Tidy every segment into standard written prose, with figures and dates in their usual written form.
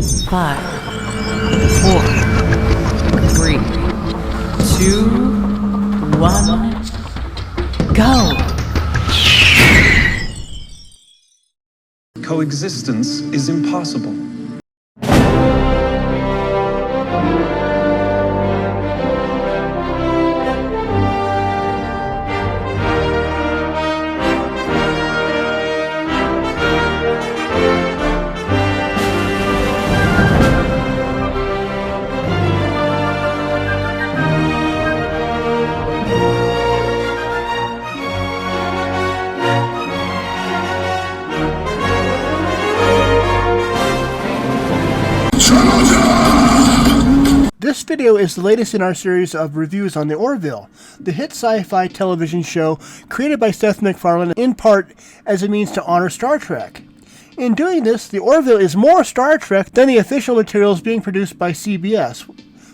5, 4, 3, 2, 1, go! Coexistence is impossible. This video is the latest in our series of reviews on the Orville, the hit sci-fi television show created by Seth MacFarlane in part as a means to honor Star Trek. In doing this, the Orville is more Star Trek than the official materials being produced by CBS,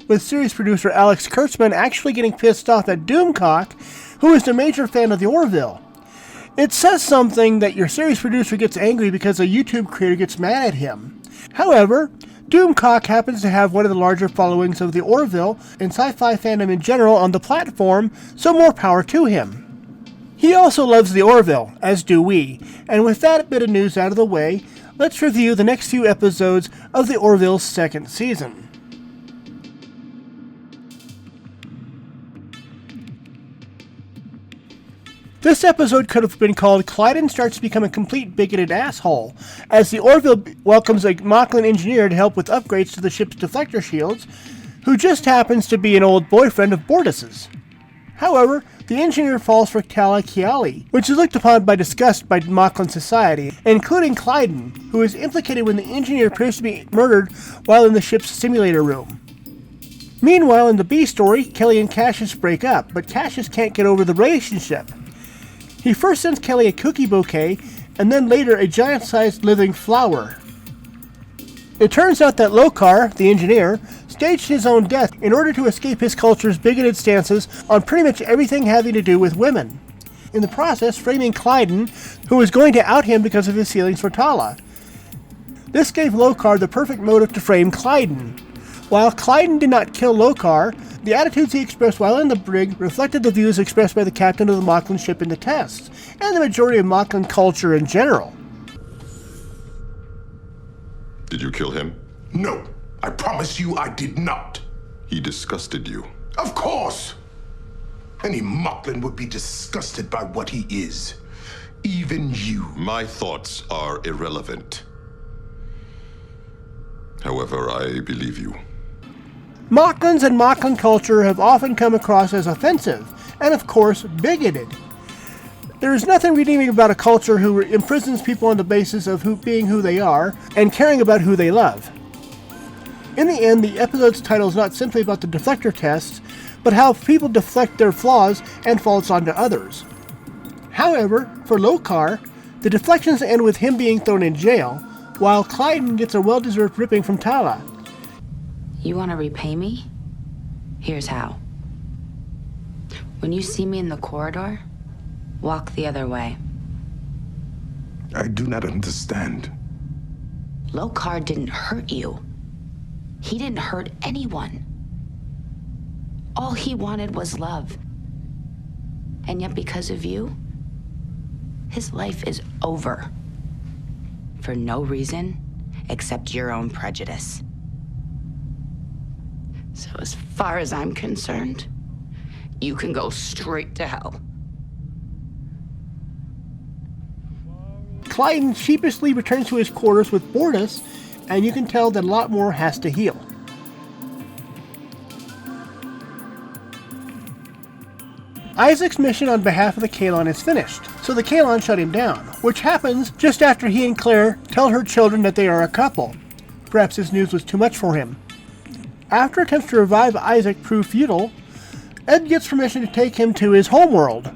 with series producer Alex Kurtzman actually getting pissed off at Doomcock, who is a major fan of the Orville. It says something that your series producer gets angry because a YouTube creator gets mad at him. However, Doomcock happens to have one of the larger followings of the Orville and sci-fi fandom in general on the platform, so more power to him. He also loves the Orville, as do we, and with that bit of news out of the way, let's review the next few episodes of the Orville's second season. This episode could have been called Klyden Starts to Become a Complete Bigoted Asshole, as the Orville welcomes a Moclan engineer to help with upgrades to the ship's deflector shields, who just happens to be an old boyfriend of Bortus's. However, the engineer falls for Kala Kiali, which is looked upon by disgust by Moclan society, including Klyden, who is implicated when the engineer appears to be murdered while in the ship's simulator room. Meanwhile, in the B story, Kelly and Cassius break up, but Cassius can't get over the relationship. He first sends Kelly a cookie bouquet, and then later a giant-sized living flower. It turns out that Lokar, the engineer, staged his own death in order to escape his culture's bigoted stances on pretty much everything having to do with women. In the process, framing Klyden, who was going to out him because of his feelings for Tala. This gave Lokar the perfect motive to frame Klyden. While Klyden did not kill Lokar, the attitudes he expressed while in the brig reflected the views expressed by the captain of the Moclan ship in the tests, and the majority of Moclan culture in general. Did you kill him? No, I promise you I did not. He disgusted you. Of course! Any Moclan would be disgusted by what he is. Even you. My thoughts are irrelevant. However, I believe you. Moclans and Moclan culture have often come across as offensive, and of course, bigoted. There is nothing redeeming about a culture who imprisons people on the basis of being who they are, and caring about who they love. In the end, the episode's title is not simply about the deflector tests, but how people deflect their flaws and faults onto others. However, for Lokar, the deflections end with him being thrown in jail, while Klyden gets a well-deserved ripping from Tala. You want to repay me? Here's how. When you see me in the corridor, walk the other way. I do not understand. Lokar didn't hurt you. He didn't hurt anyone. All he wanted was love. And yet because of you, his life is over. For no reason except your own prejudice. So as far as I'm concerned, you can go straight to hell. Klyden sheepishly returns to his quarters with Bortus, and you can tell that a lot more has to heal. Isaac's mission on behalf of the Kaylon is finished, so the Kaylon shut him down, which happens just after he and Claire tell her children that they are a couple. Perhaps this news was too much for him. After attempts to revive Isaac prove futile, Ed gets permission to take him to his homeworld.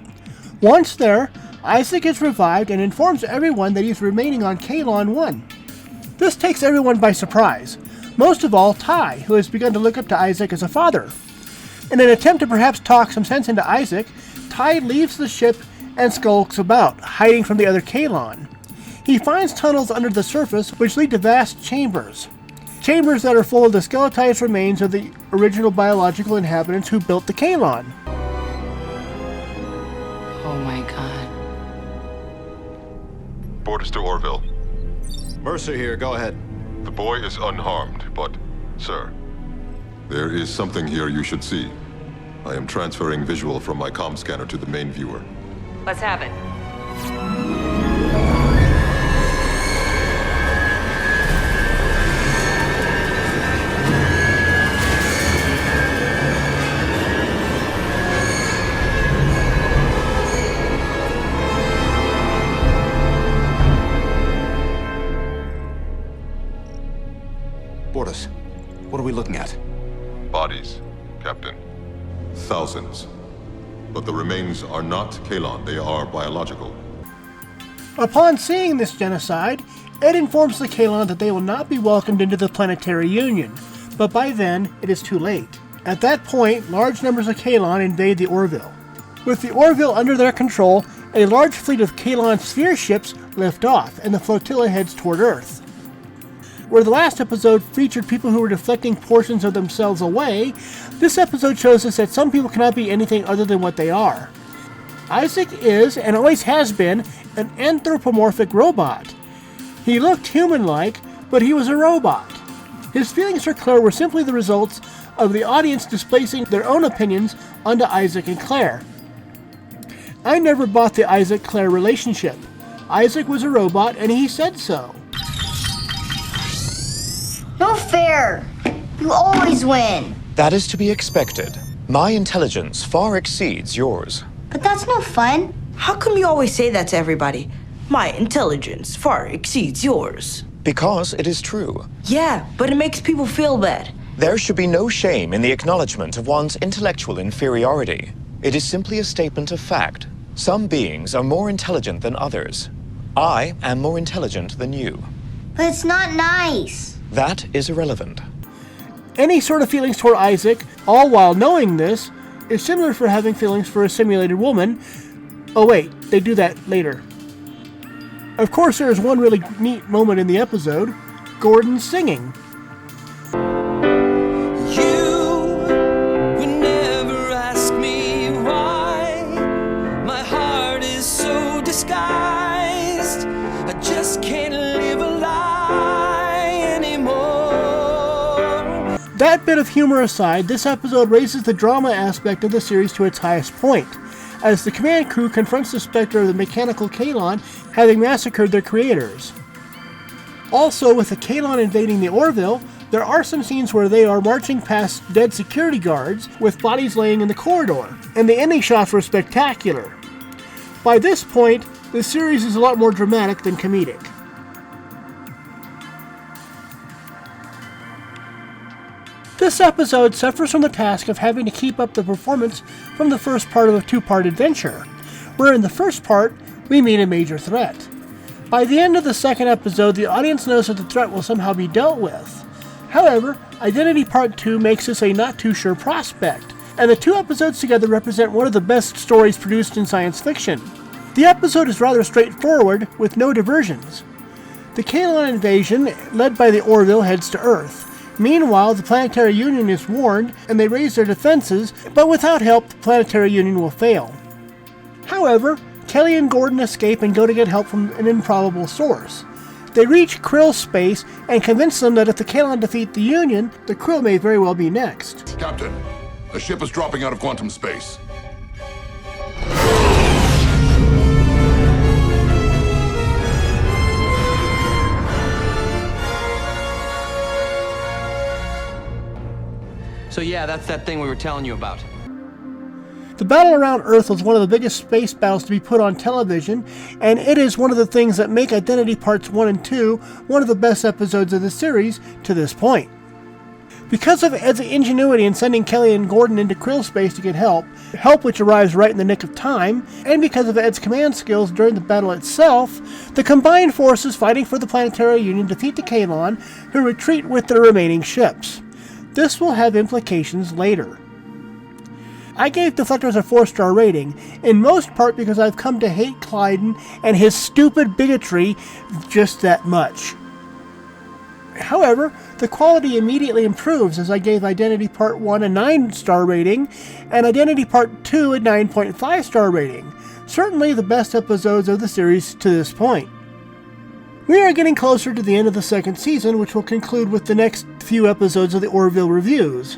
Once there, Isaac is revived and informs everyone that he's remaining on Kaylon 1. This takes everyone by surprise, most of all Ty, who has begun to look up to Isaac as a father. In an attempt to perhaps talk some sense into Isaac, Ty leaves the ship and skulks about, hiding from the other Kaylon. He finds tunnels under the surface which lead to vast chambers. chambers that are full of the skeletized remains of the original biological inhabitants who built the Kaylon. Oh my god. Orders to Orville. Mercer here, go ahead. The boy is unharmed, but, sir, there is something here you should see. I am transferring visual from my comm scanner to the main viewer. Let's have it. Borders, what are we looking at? Bodies, Captain. Thousands. But the remains are not Kaylon, they are biological. Upon seeing this genocide, Ed informs the Kaylon that they will not be welcomed into the Planetary Union, but by then, it is too late. At that point, large numbers of Kaylon invade the Orville. With the Orville under their control, a large fleet of Kaylon sphere ships lift off, and the flotilla heads toward Earth. Where the last episode featured people who were deflecting portions of themselves away, this episode shows us that some people cannot be anything other than what they are. Isaac is, and always has been, an anthropomorphic robot. He looked human-like, but he was a robot. His feelings for Claire were simply the results of the audience displacing their own opinions onto Isaac and Claire. I never bought the Isaac-Claire relationship. Isaac was a robot, and he said so. No fair! You always win! That is to be expected. My intelligence far exceeds yours. But that's no fun. How come you always say that to everybody? My intelligence far exceeds yours. Because it is true. Yeah, but it makes people feel bad. There should be no shame in the acknowledgement of one's intellectual inferiority. It is simply a statement of fact. Some beings are more intelligent than others. I am more intelligent than you. But it's not nice. That is irrelevant. Any sort of feelings toward Isaac, all while knowing this, is similar for having feelings for a simulated woman. Oh wait, they do that later. Of course, there is one really neat moment in the episode, Gordon singing. Disguised, I just can't live a lie anymore. That bit of humor aside, this episode raises the drama aspect of the series to its highest point, as the command crew confronts the specter of the mechanical Kaylon having massacred their creators. Also, with the Kaylon invading the Orville, there are some scenes where they are marching past dead security guards with bodies laying in the corridor, and the ending shots were spectacular. By this point, the series is a lot more dramatic than comedic. This episode suffers from the task of having to keep up the performance from the first part of a two-part adventure, where in the first part, we meet a major threat. By the end of the second episode, the audience knows that the threat will somehow be dealt with. However, Identity Part 2 makes this a not-too-sure prospect, and the two episodes together represent one of the best stories produced in science fiction. The episode is rather straightforward, with no diversions. The Kaylon invasion, led by the Orville, heads to Earth. Meanwhile, the Planetary Union is warned, and they raise their defenses, but without help, the Planetary Union will fail. However, Kelly and Gordon escape and go to get help from an improbable source. They reach Krill space and convince them that if the Kaylon defeat the Union, the Krill may very well be next. Captain, a ship is dropping out of quantum space. So yeah, that's that thing we were telling you about. The battle around Earth was one of the biggest space battles to be put on television, and it is one of the things that make Identity Parts 1 and 2 one of the best episodes of the series to this point. Because of Ed's ingenuity in sending Kelly and Gordon into Krill space to get help which arrives right in the nick of time, and because of Ed's command skills during the battle itself, the combined forces fighting for the Planetary Union defeat the Kaylon, who retreat with their remaining ships. This will have implications later. I gave Deflectors a 4-star rating, in most part because I've come to hate Klyden and his stupid bigotry just that much. However, the quality immediately improves as I gave Identity Part 1 a 9-star rating and Identity Part 2 a 9.5-star rating. Certainly the best episodes of the series to this point. We are getting closer to the end of the second season, which will conclude with the next few episodes of the Orville reviews.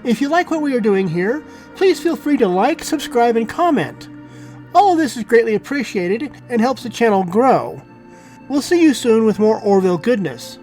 If you like what we are doing here, please feel free to like, subscribe, and comment. All of this is greatly appreciated and helps the channel grow. We'll see you soon with more Orville goodness.